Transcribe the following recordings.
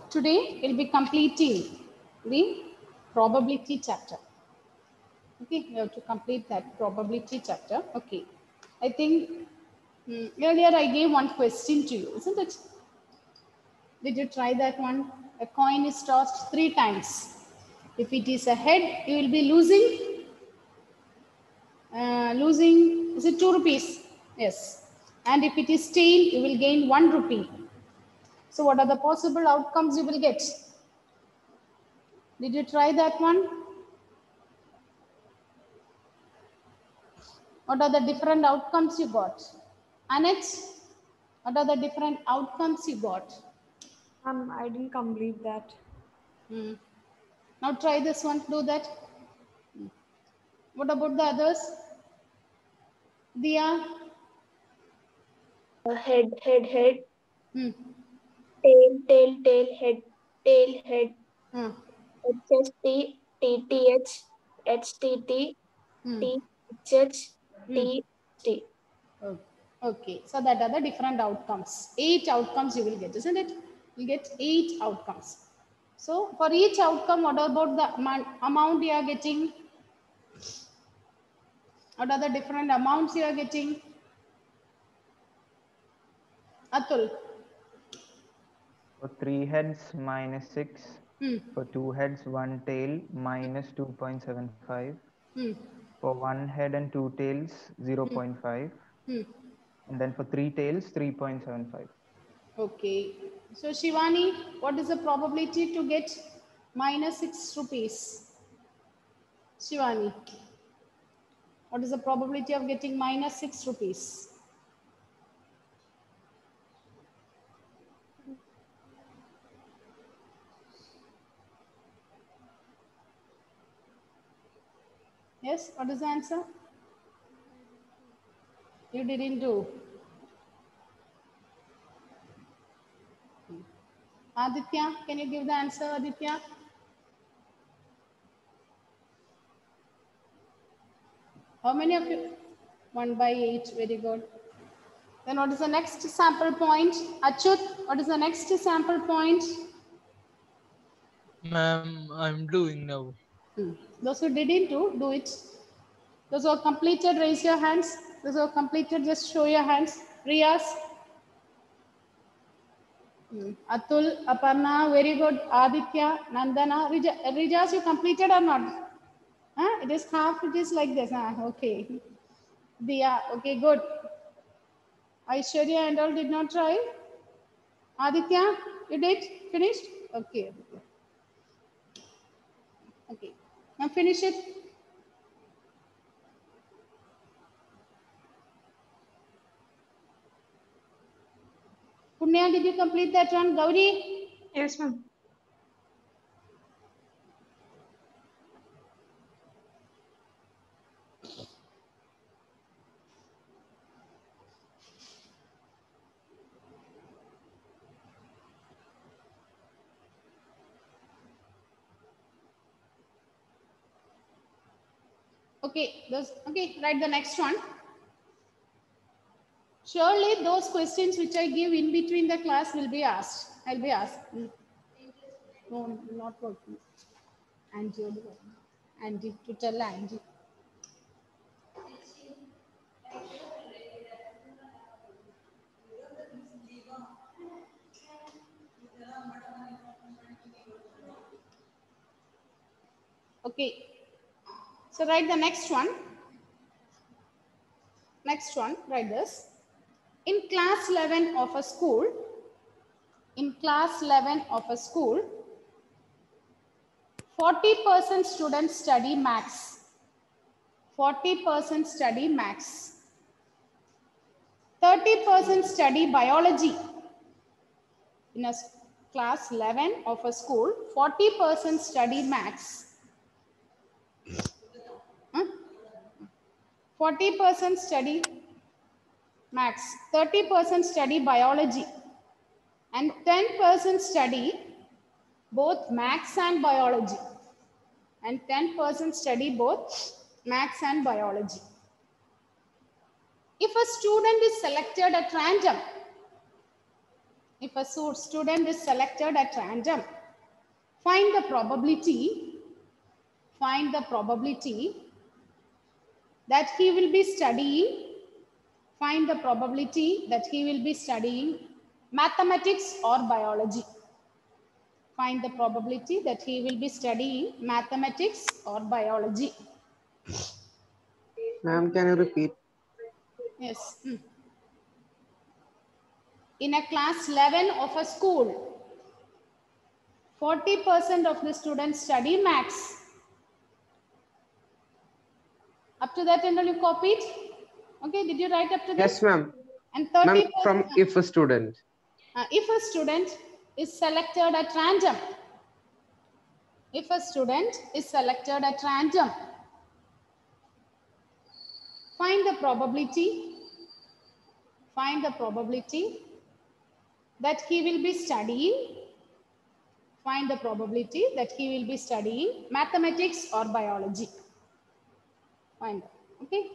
Today we'll be completing the probability chapter. Okay, we have to complete that probability chapter. Okay, I think earlier I gave one question to you, isn't it? Did you try that one? A coin is tossed 3 times. If it is a head, you will be losing, is it 2 rupees? Yes. And if it is tail, you will gain 1 rupee. So what are the possible outcomes you will get? Did you try that one? What are the different outcomes you got? Annette, what are the different outcomes you got? I didn't complete that. Now try this one, do that. What about the others? Dia? Head, head, Hmm. tail, head, Hmm. HST, TTH, HTT, Hmm. THH, Hmm. TT. Oh, okay, so that are the different outcomes. 8 outcomes you will get, isn't it? You get 8 outcomes. So for each outcome, what about the amount you are getting? What are the different amounts you are getting? Atul. For 3 heads, minus 6. Hmm. For 2 heads, 1 tail, minus 2.75. Hmm. For 1 head and 2 tails, 0.5. Hmm. And then for 3 tails, 3.75. Okay. So Shivani, what is the probability to get minus 6 rupees? Shivani, what is the probability of getting minus 6 rupees? Yes, what is the answer? You didn't do. Aditya, can you give the answer, Aditya? How many of you? 1 by 8, very good. Then what is the next sample point? Achut, what is the next sample point? Ma'am, I'm doing now. Those who didn't do it. Those who are completed, raise your hands. Those who are completed, just show your hands. Riyas. Atul, Aparna, very good. Aditya, Nandana. Rijas, you completed or not? Huh? It is half, it is like this. Huh? Okay. Diya, okay, good. Aishwarya and all did not try. Aditya, you did? Finished? Okay. Okay. Now finish it. Punya, did you complete that one? Gauri? Yes, ma'am. Okay, okay, write the next one. Surely those questions which I give in between the class will be asked. I'll be asked. No, not working. Angie, Angie, to tell Angie. Okay, so write the next one. Next one, write this. In class 11 of a school, 40% students study maths. 40% study maths. 30% study biology. In a class 11 of a school, 40% study maths. 40% study maths, 30% study biology, and 10% study both maths and biology. And 10% study both maths and biology. If a student is selected at random, If a student is selected at random, find the probability that he will be studying, find the probability that he will be studying mathematics or biology. Find the probability that he will be studying mathematics or biology. Ma'am, can you repeat? Yes. In a class 11 of a school, 40% of the students study maths. Up to that and all you copied? Okay, did you write up to this? Yes, ma'am. And Ma'am, 30%. from if a student. If a student is selected at random. If a student is selected at random, find the probability that he will be studying, find the probability that he will be studying mathematics or biology. Find that. Okay.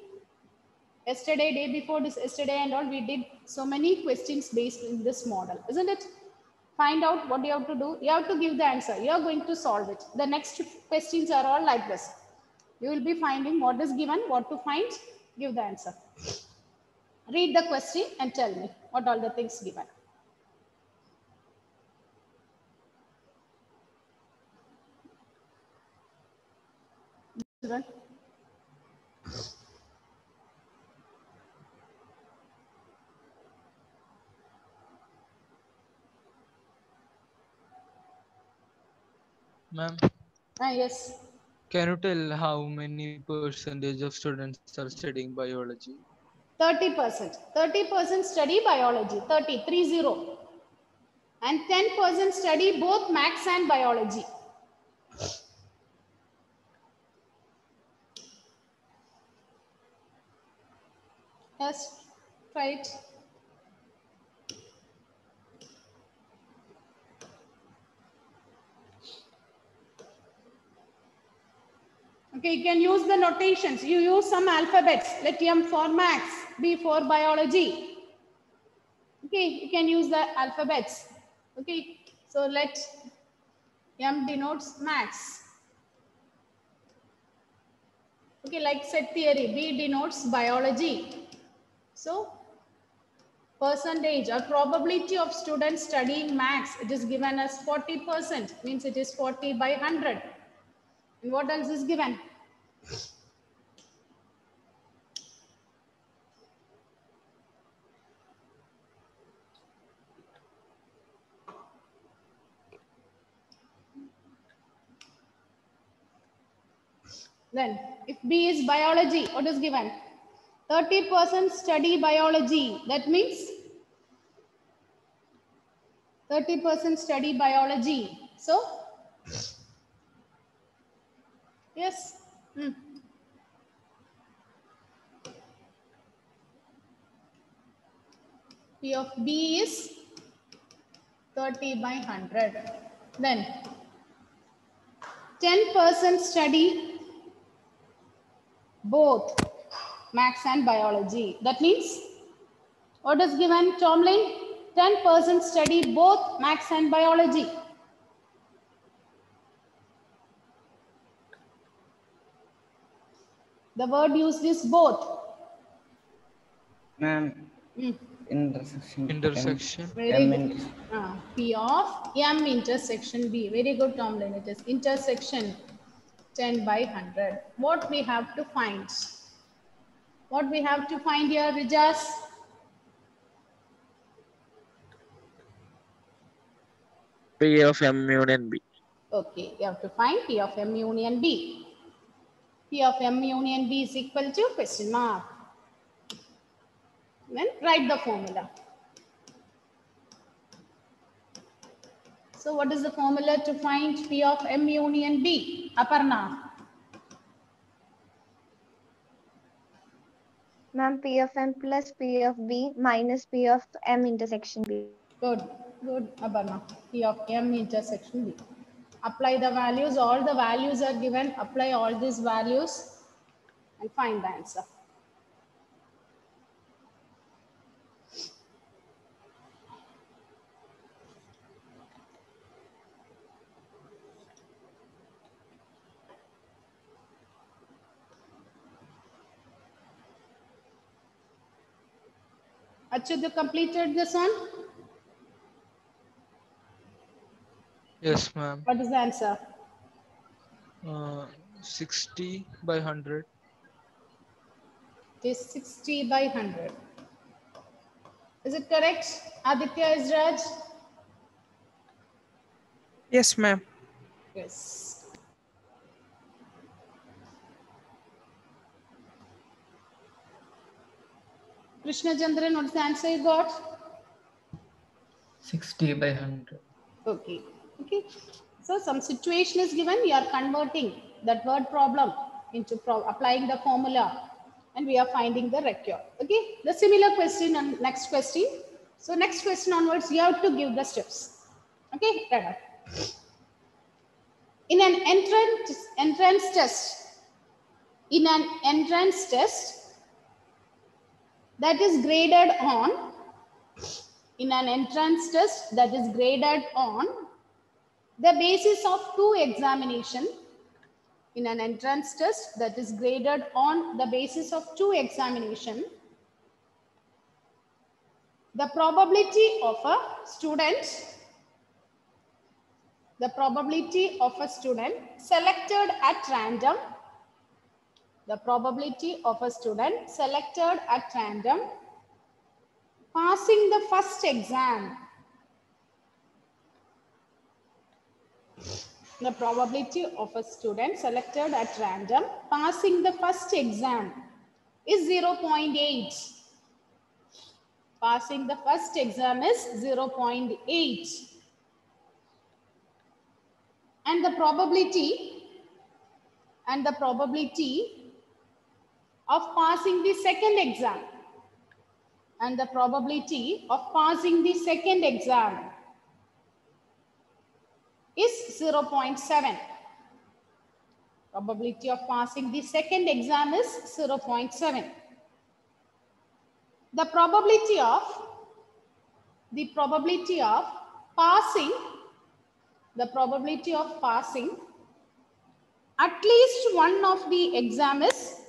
Yesterday, day before this, yesterday and all, we did so many questions based in this model, isn't it? Find out what you have to do. You have to give the answer. You are going to solve it. The next questions are all like this. You will be finding what is given, what to find, give the answer. Read the question and tell me what all the things given. Children. Ma'am, Yes. can you tell how many percentage of students are studying biology? 30%. 30% study biology. 30. And 10% study both maths and biology. Yes, right. Okay, you can use the notations. You use some alphabets. Let M for maths, B for biology. Okay, you can use the alphabets. Okay, so let M denotes maths. Okay, like set theory, B denotes biology. So, percentage or probability of students studying maths, it is given as 40%, means it is 40 by 100. And what else is given? Then, if B is biology, what is given? 30% study biology. That means 30% study biology. So, yes. P of B is 30 by 100. Then, 10% study both maths and biology. That means, what is given, Tomlin? 10% study both maths and biology. The word used is both. Ma'am, intersection. Intersection. Very good. P of M intersection B. Very good, Tomlin. It is intersection 10 by 100. What we have to find? What we have to find here, Rijas? P of M union B. Okay, you have to find P of M union B. P of M union B is equal to question mark. Then write the formula. So what is the formula to find P of M union B? Aparna. Ma'am, P of M plus P of B minus P of M intersection B. Good, good, Aparna. P of M intersection B. Apply the values. All the values are given. Apply all these values and find the answer. Achut, you completed this one? Yes, ma'am. What is the answer? 60 by 100. It is 60 by 100. Is it correct? Aditya Israj? Yes, ma'am. Yes. Krishna Chandran, what's the answer you got? 60 by 100. Okay. Okay. So some situation is given, we are converting that word problem into applying the formula, and we are finding the recur. Okay. The similar question and next question. So next question onwards, you have to give the steps. Okay. Right up. In an entrance test, that is graded on, in an entrance test that is graded on the basis of two examination, in an entrance test that is graded on the basis of two examination, the probability of a student selected at random, the probability of a student selected at random passing the first exam, the probability of a student selected at random passing the first exam is 0.8. Passing the first exam is 0.8. And the probability of passing the second exam, and the probability of passing the second exam is 0.7. Probability of passing the second exam is 0.7. The probability of passing at least one of the exam is,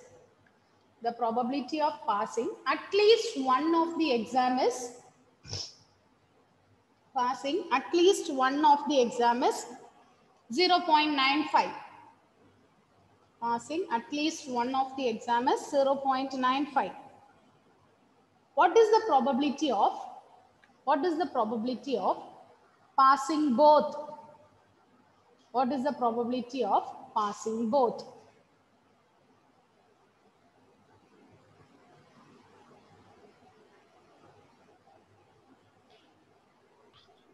the probability of passing at least one of the exam is, passing at least one of the exam is 0.95. Passing at least one of the exam is 0.95. What is the probability of passing both? What is the probability of passing both?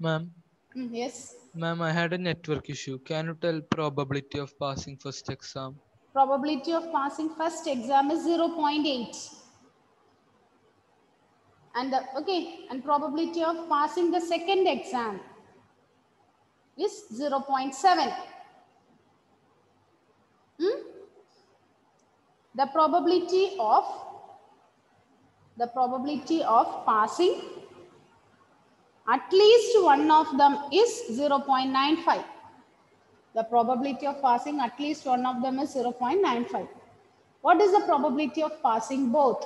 Ma'am, Yes. ma'am, I had a network issue. Can you tell probability of passing first exam? Probability of passing first exam is 0.8. And and probability of passing the second exam is 0.7. The probability of passing at least one of them is 0.95. The probability of passing at least one of them is 0.95. What is the probability of passing both?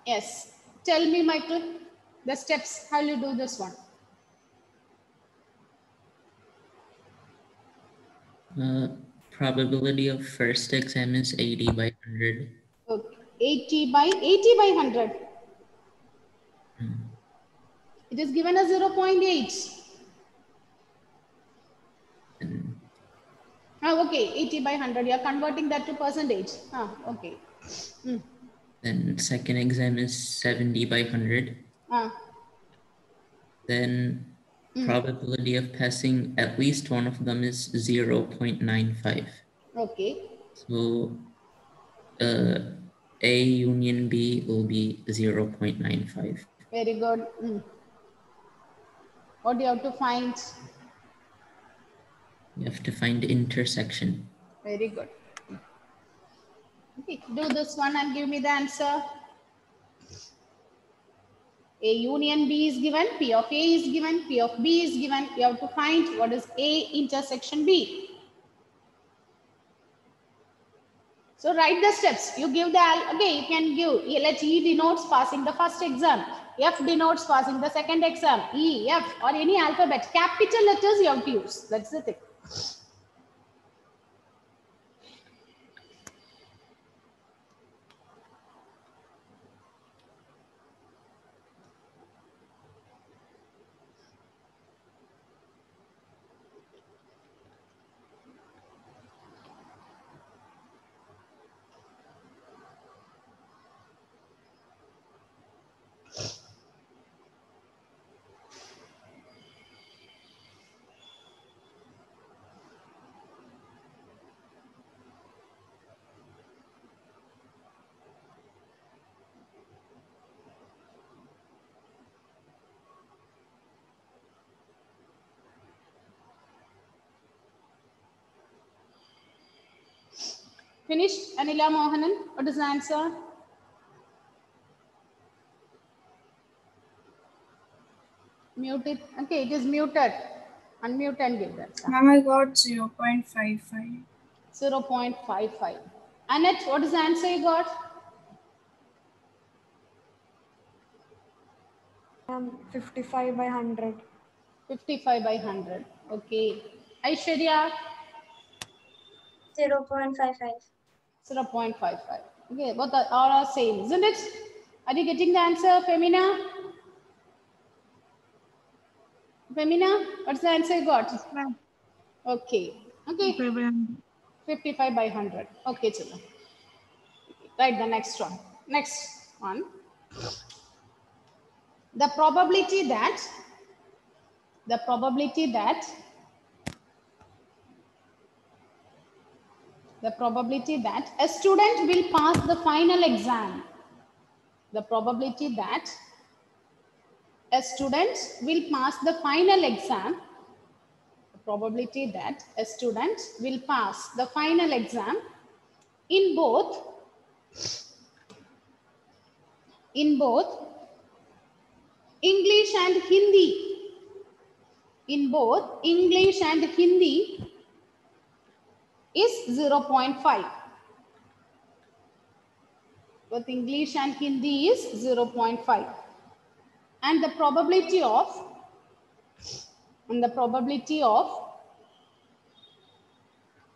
Yes. Tell me, Michael, the steps, how you do this one. Probability of first exam is 80 by 100. Okay. 80 by 100. It is given as 0.8. Okay, 80 by 100. You are converting that to percentage. Okay. Then second exam is 70 by 100. Then probability of passing at least one of them is 0.95. Okay. So A union B will be 0.95. Very good. What do you have to find? You have to find intersection. Very good. Okay, do this one and give me the answer. A union B is given, P of A is given, P of B is given. You have to find what is A intersection B. So write the steps. You give the, okay, you can give, let E denotes passing the first exam. F denotes passing the second exam. E, F, or any alphabet. Capital letters you have to use. That's the thing. Finished, Anila Mohanan? What is the answer? Mute it. Okay, it is muted. Unmute and give that. Ma'am, I got 0.55. 0.55. Annette, what is the answer you got? 55 by 100. 55 by 100. Okay. Aishwarya? 0.55. 0.55. Okay, both are all same, isn't it? Are you getting the answer, Femina? Femina, what's the answer you got? Okay. Okay. 55 by 100. Okay, children. Right, the next one. Next one. The probability that a student will pass the final exam. The probability that a student will pass the final exam. The probability that a student will pass the final exam in both English and Hindi. In both English and Hindi is 0.5. Both English and Hindi is 0.5. And the probability of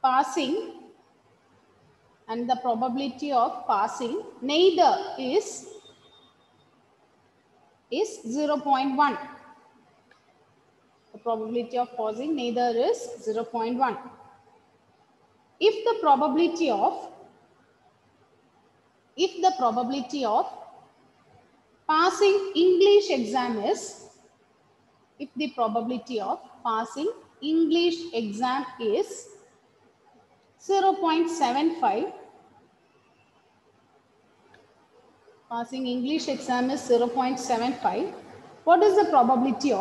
passing neither is 0.1. The probability of passing neither is 0.1. If the probability of passing English exam is 0.75, passing English exam is 0.75, what is the probability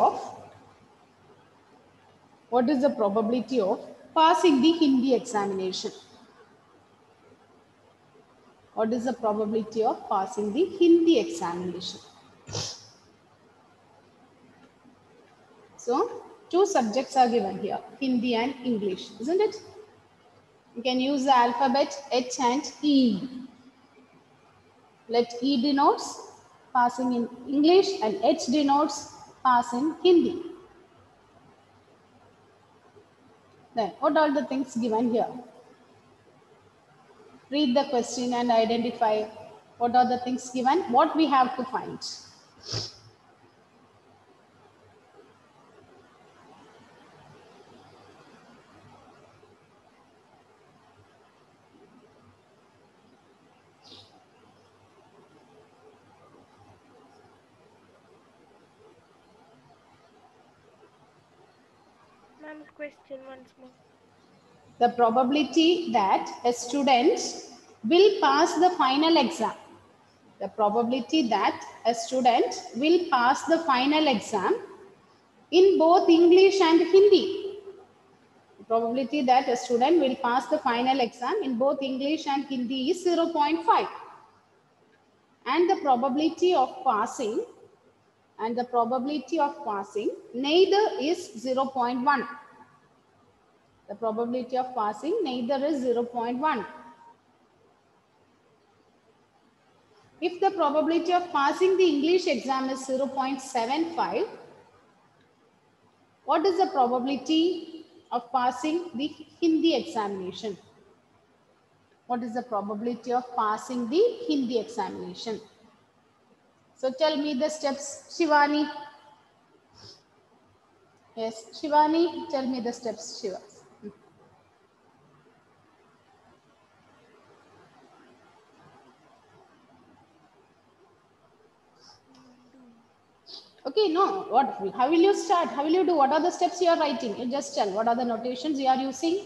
of passing the Hindi examination? What is the probability of passing the Hindi examination? So, two subjects are given here, Hindi and English, isn't it? You can use the alphabet H and E. Let E denotes passing in English and H denotes passing Hindi. Then, what are the things given here? Read the question and identify what are the things given, what we have to find. Ma'am, question once more. The probability that a student will pass the final exam. The probability that a student will pass the final exam in both English and Hindi. The probability that a student will pass the final exam in both English and Hindi is 0.5. And the probability of passing neither is 0.1. The probability of passing neither is 0.1. If the probability of passing the English exam is 0.75, what is the probability of passing the Hindi examination? What is the probability of passing the Hindi examination? So tell me the steps, Shivani. Yes, Shivani, tell me the steps, Shiva. Okay, no, what, how will you start? How will you do? What are the steps you are writing? You just tell, what are the notations you are using?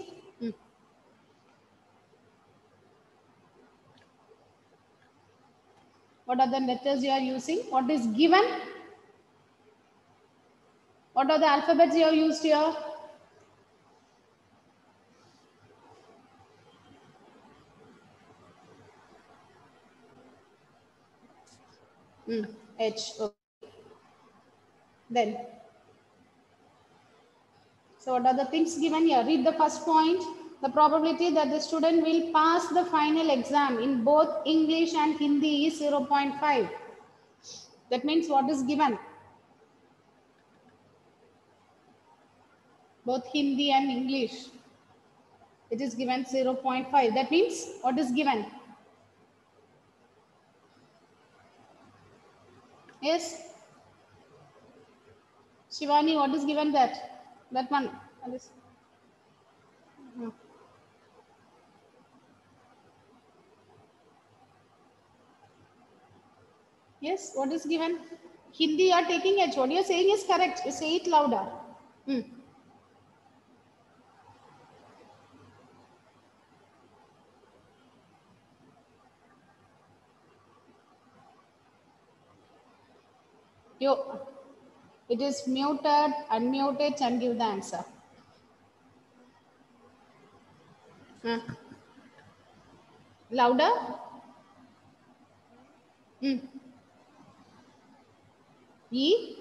What are the letters you are using? What is given? What are the alphabets you have used here? H. Okay. Then, so what are the things given here? Read the first point. The probability that the student will pass the final exam in both English and Hindi is 0.5. That means what is given? Both Hindi and English. It is given 0.5. That means what is given? Yes? Shivani, what is given that? That one. Yes, what is given? Hindi, you are taking H. What you are saying is correct. You say it louder. It is muted, unmuted, and give the answer. Louder? E?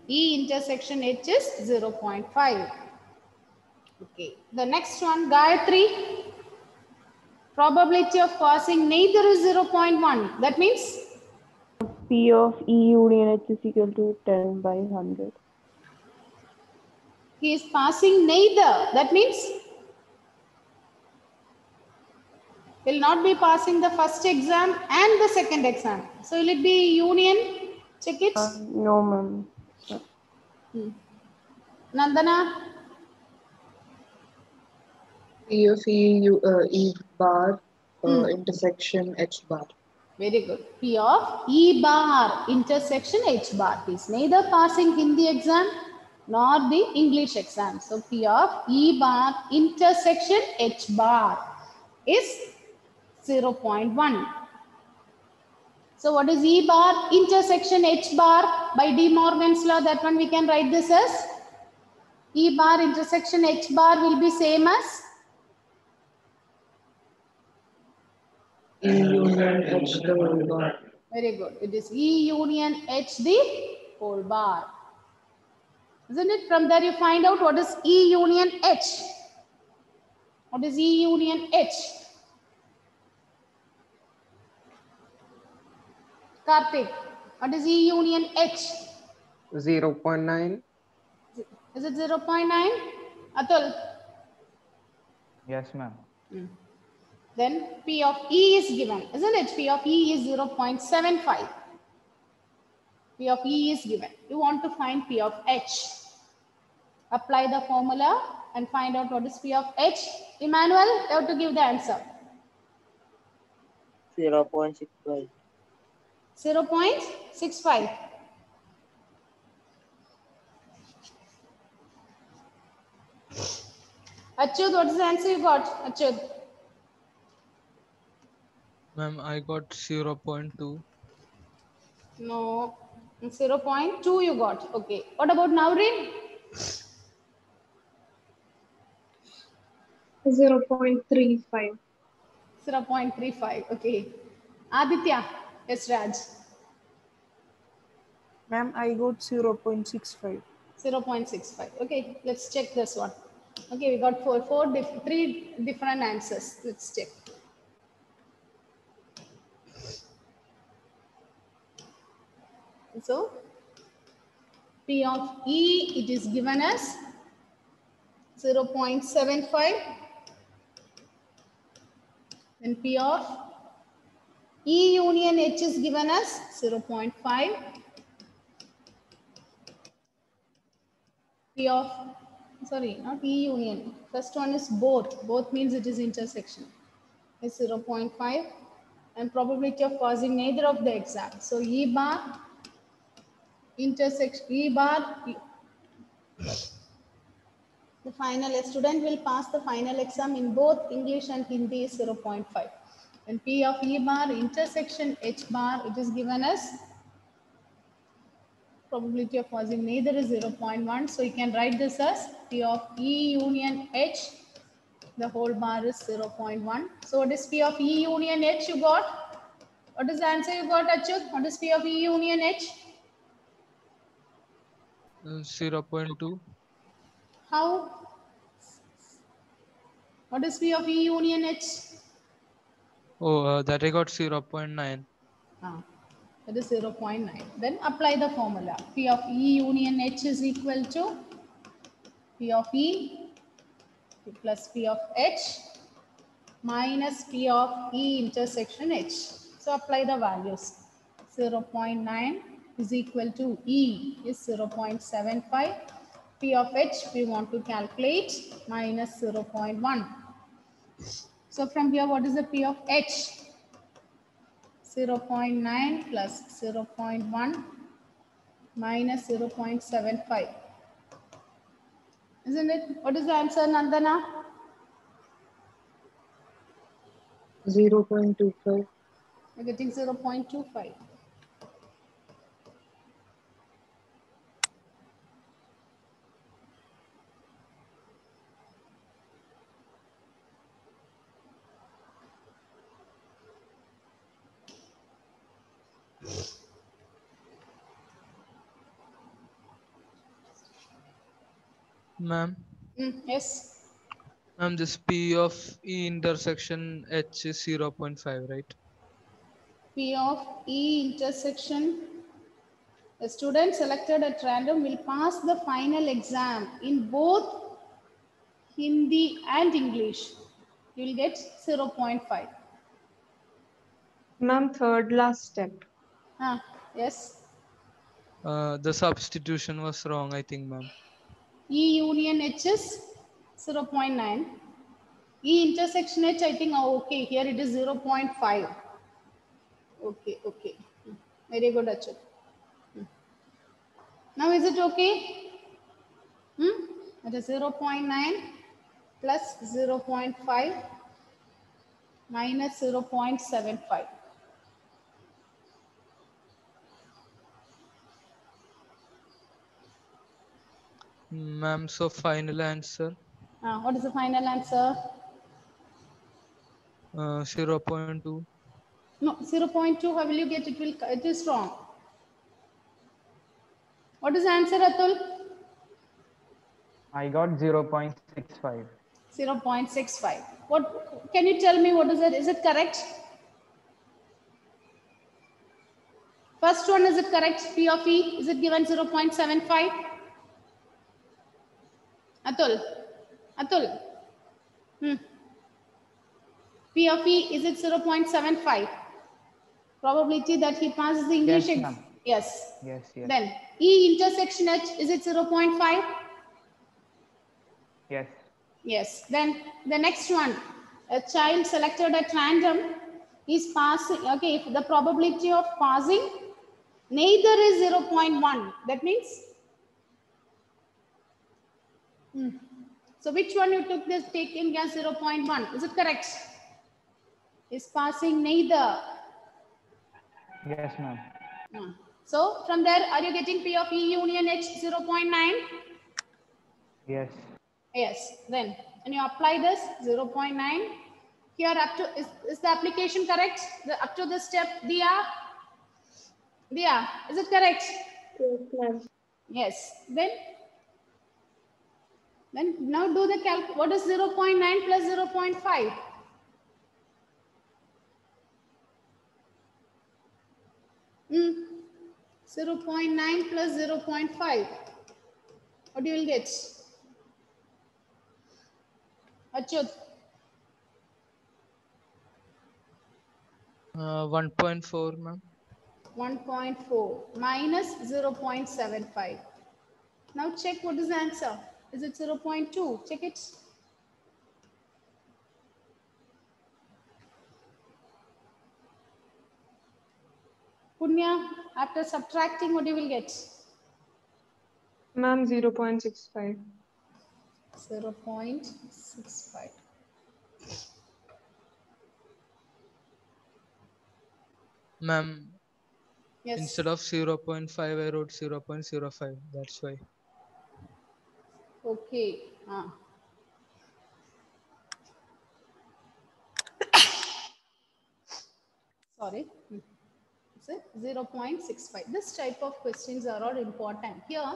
E intersection H is 0.5. Okay. The next one, Gayatri. Probability of passing neither is 0.1. That means? P of E union H is equal to 10 by 100. He is passing neither. That means? Will not be passing the first exam and the second exam. So will it be union? Check it. No, ma'am. Nandana? P of E bar intersection H bar. Very good. P of E bar intersection H bar. He is neither passing Hindi exam nor the English exam. So P of E bar intersection H bar is 0.1. So what is E bar intersection H bar? By De Morgan's law, that one we can write this as E bar intersection H bar will be same as E union H the whole bar. Very good. It is E union H the whole bar. Isn't it? From there you find out what is E union H. What is E union H? Karthik, what is E union H? 0.9. Is it 0.9? Atul? Yes, ma'am. Then P of E is given, isn't it? P of E is 0.75. P of E is given. You want to find P of H. Apply the formula and find out what is P of H. Emmanuel, you have to give the answer. 0.65. 0.65. Achyut, what is the answer you got? Achyut. Ma'am, I got 0.2. No, 0.2 you got. Okay. What about Naureen? 0.35. 0.35. Okay. Aditya. Yes, Raj. Ma'am, I got 0.65. 0.65. Okay, let's check this one. Okay, we got three different answers. Let's check. So P of E, it is given as 0.75. Then P of E union H is given as 0.5. P of, sorry, not E union. First one is both. Both means it is intersection. Is 0.5. And probability of passing neither of the exam. So E bar intersection, E bar, the final student will pass the final exam in both English and Hindi is 0.5. And P of E bar intersection H bar, it is given as probability of passing neither is 0.1. So you can write this as P of E union H, the whole bar is 0.1. So what is P of E union H you got? What is the answer you got, Achyut? What is P of E union H? 0.2. How? What is P of E union H? Oh, that I got 0.9. That is 0.9. Then apply the formula. P of E union H is equal to P of E plus P of H minus P of E intersection H. So apply the values. 0.9 is equal to E is 0.75. P of H we want to calculate minus 0.1. So from here, what is the P of H? 0.9 plus 0.1 minus 0.75. Isn't it? What is the answer, Nandana? 0.25. You're getting 0.25. Ma'am. Yes. Ma'am, this P of E intersection H is 0.5, right? P of E intersection. A student selected at random will pass the final exam in both Hindi and English. You will get 0.5. Ma'am, third last step. Yes. The substitution was wrong, I think, ma'am. E union H is 0.9. E intersection H, I think, okay, here it is 0.5. Okay. Very good, Achyut. Now is it okay? It is 0.9 plus 0.5 minus 0.75. Ma'am, so final answer? What is the final answer? 0.2. No, 0.2, how will you get it? It is wrong. What is the answer, Atul? I got 0.65. 0.65. What can you tell me? What is it? Is it correct? First one, is it correct? P of E, is it given 0.75? Atul. P of E, is it 0.75? Probability that he passes the English Yes, exam. ma'am. Yes. Yes. Then E intersection H, is it 0.5? Yes. Yes. Then the next one, a child selected at random is passing. Okay, if the probability of passing neither is 0.1, that means. So which one you took this taking as 0.1? Is it correct? Is passing neither. Yes, ma'am. So from there, are you getting P of E union H 0.9? Yes. Yes. Then when you apply this 0.9, here up to, is the application correct? Up to this step, Dia, is it correct? Yes, ma'am. Yes. Then now do the calc. What is 0.9 plus 0.5? 0.9 plus 0.5. What you will get? Achyut. 1.4, ma'am. 1.4 minus 0.75. Now check what is the answer. Is it 0.2? Check it. Punya, after subtracting, what you will get? Ma'am, 0.65. 0.65. Ma'am, Yes. instead of 0.5, I wrote 0.05. That's why. Okay. Sorry. It's a 0.65. This type of questions are all important. Here,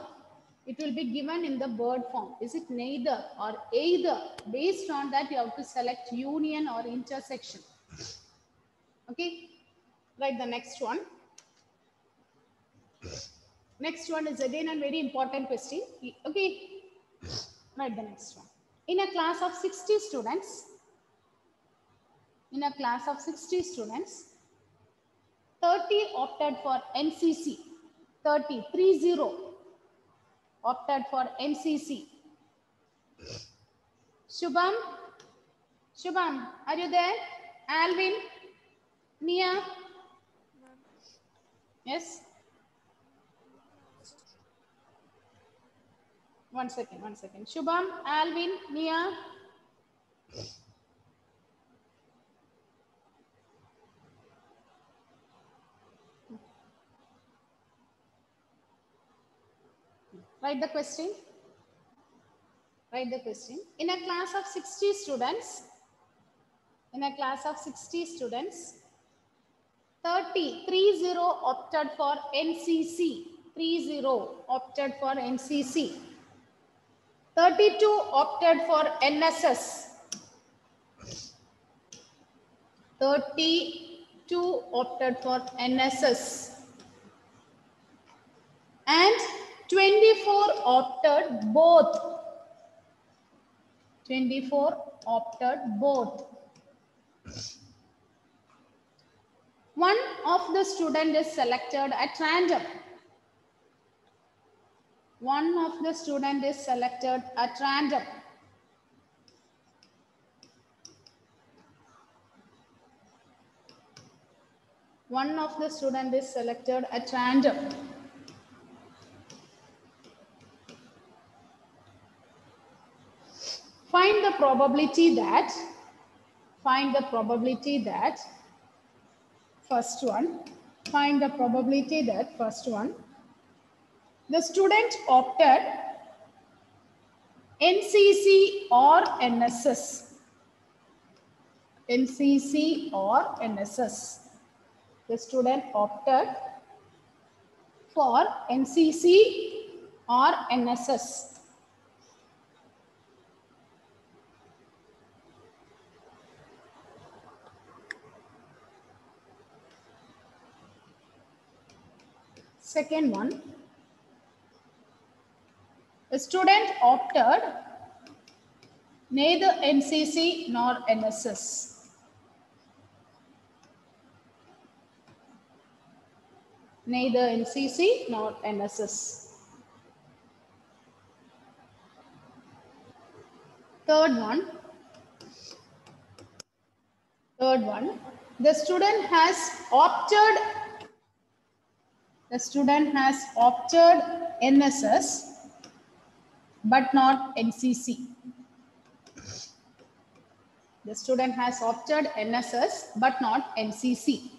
it will be given in the word form. Is it neither or either? Based on that, you have to select union or intersection. Okay. Write the next one. Next one is again a very important question. Okay. Write the next one. In a class of 60 students, 30 opted for NCC. 30 opted for NCC. Shubham, are you there? Alvin, Nia? Yes? One second. Shubham, Alvin, Nia? Write the question. In a class of 60 students, 30 opted for NCC. 32 opted for NSS. 32 opted for NSS. And 24 opted both. 24 opted both. One of the student is selected at random. One of the student is selected at random. One of the student is selected at random. Find the probability that first one, the student opted NCC or NSS. NCC or NSS. The student opted for NCC or NSS. Second one, the student opted neither NCC nor NSS. Neither NCC nor NSS. Third one, the student has opted NSS but not NCC. The student has opted NSS but not NCC.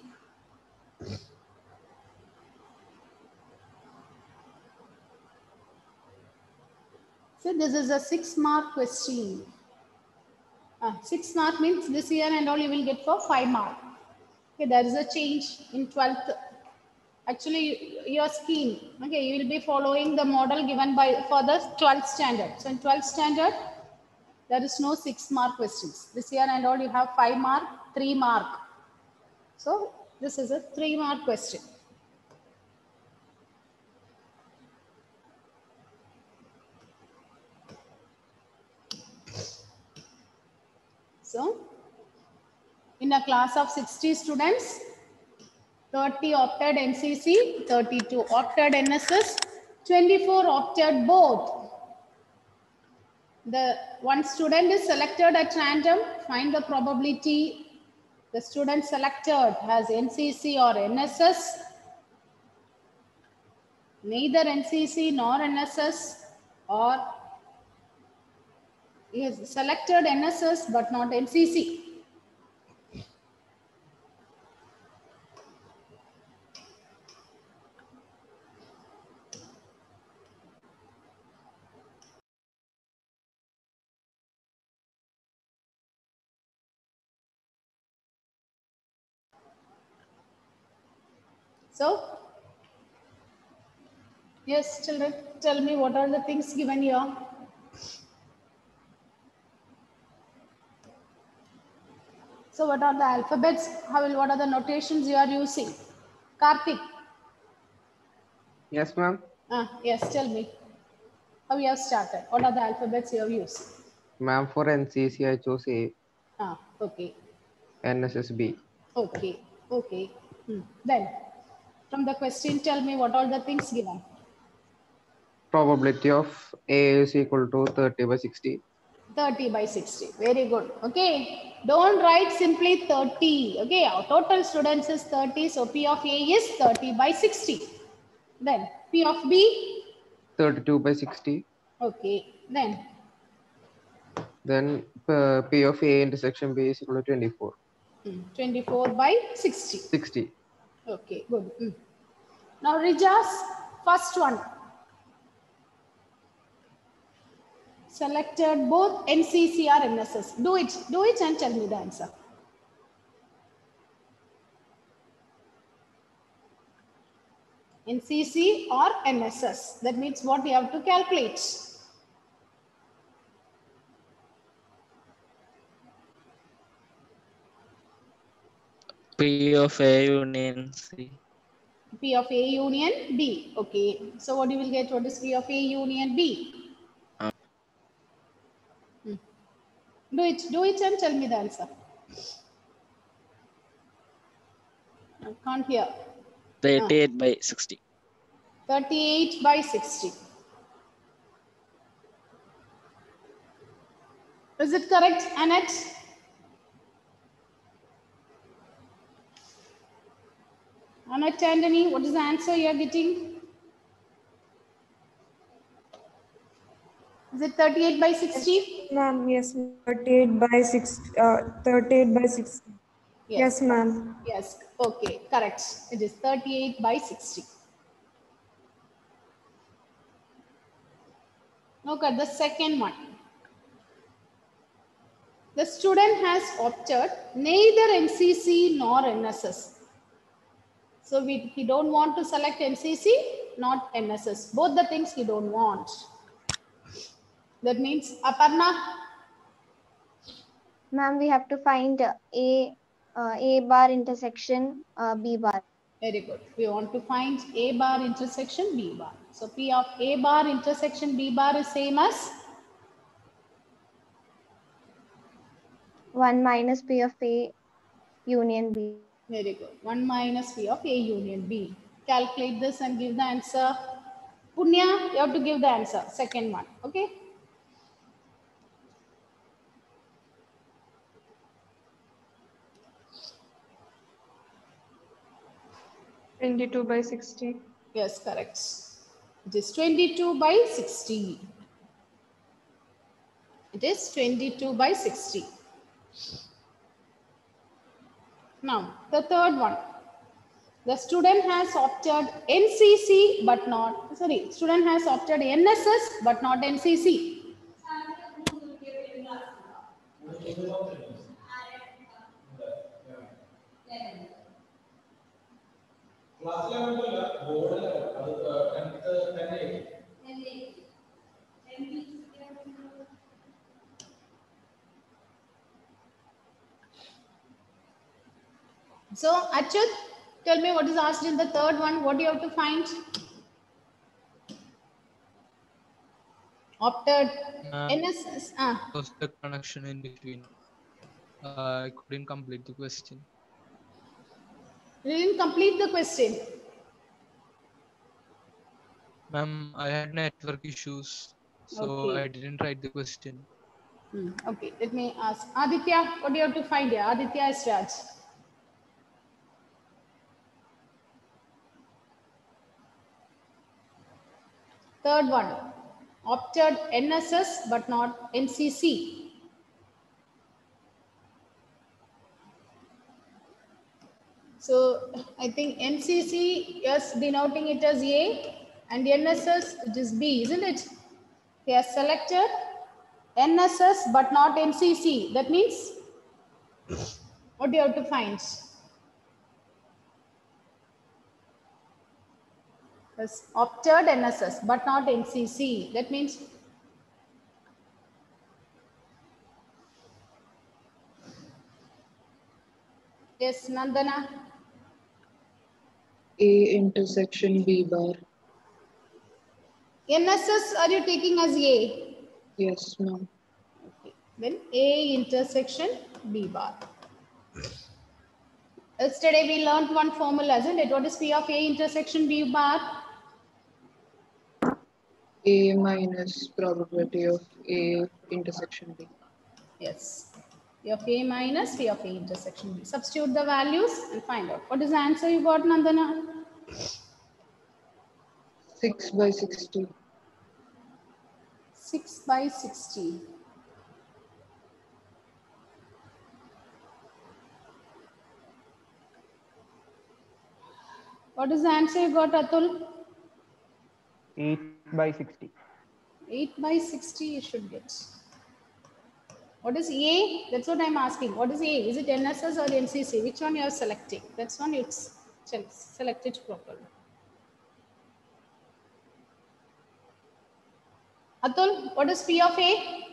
So this is a 6-mark question. 6 mark means this year and all you will get for 5 mark. Okay, there is a change in 12th. Actually, your scheme. Okay, you will be following the model given by for the 12th standard. So in 12th standard, there is no 6-mark questions. This year and all you have 5 mark, 3 mark. So this is a 3-mark question. So, in a class of 60 students, 30 opted NCC, 32 opted NSS, 24 opted both. The one student is selected at random. Find the probability the student selected has NCC or NSS. Neither NCC nor NSS, or he has selected NSS but not NCC. So, yes, children, tell me what are the things given here? So, what are the alphabets? What are the notations you are using? Karthik. Yes, ma'am. Yes, tell me. How you have started? What are the alphabets you have used? Ma'am, for NCC, I chose A. Okay. NSS B. Okay. Okay. Then, from the question, tell me what are the things given? Probability of A is equal to 30 by 60. 30 by 60. Very good. Okay. Don't write simply 30. Okay. Our total students is 30. So P of A is 30 by 60. Then P of B? 32 by 60. Okay. Then P of A intersection B is equal to 24. 24 by 60. 60. Okay. Good. Now Rija's first one. Selected both NCC or NSS. Do it and tell me the answer. NCC or NSS. That means what you have to calculate. P of A union C. P of A union B. Okay. So what you will get? What is P of A union B? Do it and tell me the answer. I can't hear. 38 by 60. 38 by 60. Is it correct, Annette? Annette Anthony, what is the answer you are getting? Is it 38 by 60? Ma'am, yes, 38 by 60. 38 by 60. Yes, ma'am. Yes, okay, correct. It is 38 by 60. Look at the second one. The student has opted neither NCC nor NSS. So he don't want to select NCC, not NSS. Both the things he don't want. That means, Aparna? Ma'am, we have to find A bar intersection B bar. Very good. We want to find A bar intersection B bar. So P of A bar intersection B bar is same as? 1 minus P of A union B. Very good. 1 minus P of A union B. Calculate this and give the answer. Punya, you have to give the answer. Second one. Okay. by 60. Yes, correct. It is 22 by 60. It is 22 by 60. Now, the third one. The student has opted NCC but not, student has opted NSS but not NCC. So, Achyut, tell me what is asked in the third one. What do you have to find? Opted NSS. What's the connection in between? I couldn't complete the question. You didn't complete the question. Ma'am, I had network issues, so Okay. I didn't write the question. Okay, let me ask. Aditya, what do you have to find here? Aditya is Raj. Third one, opted NSS but not NCC. So I think NCC, yes, denoting it as A, and NSS, it is B, isn't it? They are selected NSS but not NCC. That means, what do you have to find? Yes, opted NSS but not NCC. That means, yes, Nandana. A intersection B bar. NSS are you taking as A? Yes, ma'am. Okay. Then A intersection B bar. Yesterday we learned one formula, isn't it? What is P of A intersection B bar? A minus probability of A intersection B. Yes. P of A minus P of A intersection B. Substitute the values and find out. What is the answer you got, Nandana? 6 by 60. 6 by 60. What is the answer you got, Atul? 8 by 60. 8 by 60 you should get. What is A? That's what I'm asking. What is A? Is it NSS or NCC? Which one you are selecting? That's one it's selected properly. Atul, what is P of A?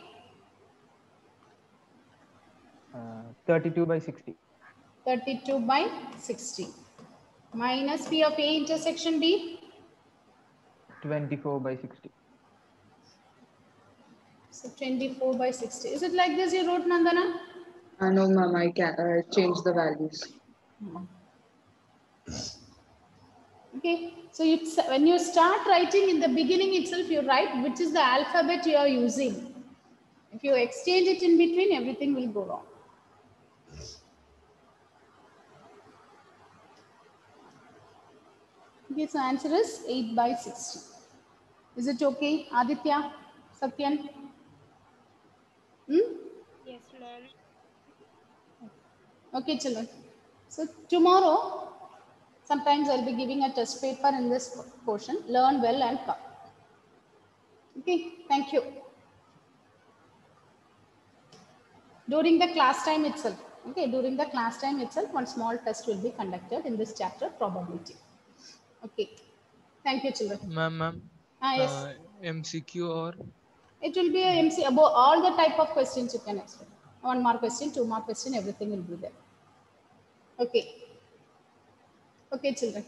32 by 60. 32 by 60. Minus P of A intersection B? 24 by 60. So 24 by 60. Is it like this you wrote, Nandana? No, ma'am, I can change the values. Okay. So when you start writing in the beginning itself, you write which is the alphabet you are using. If you exchange it in between, everything will go wrong. Okay, so answer is 8 by 60. Is it okay, Aditya, Satyan? Yes, ma'am. Okay, children. So tomorrow, sometimes I'll be giving a test paper in this portion. Learn well and come. Okay, thank you. During the class time itself, one small test will be conducted in this chapter, probability. Okay, thank you, children. Ma'am, Yes. MCQ or? It will be a MC about all the type of questions you can expect. 1 mark question, 2 mark question, everything will be there. Okay. Okay, children.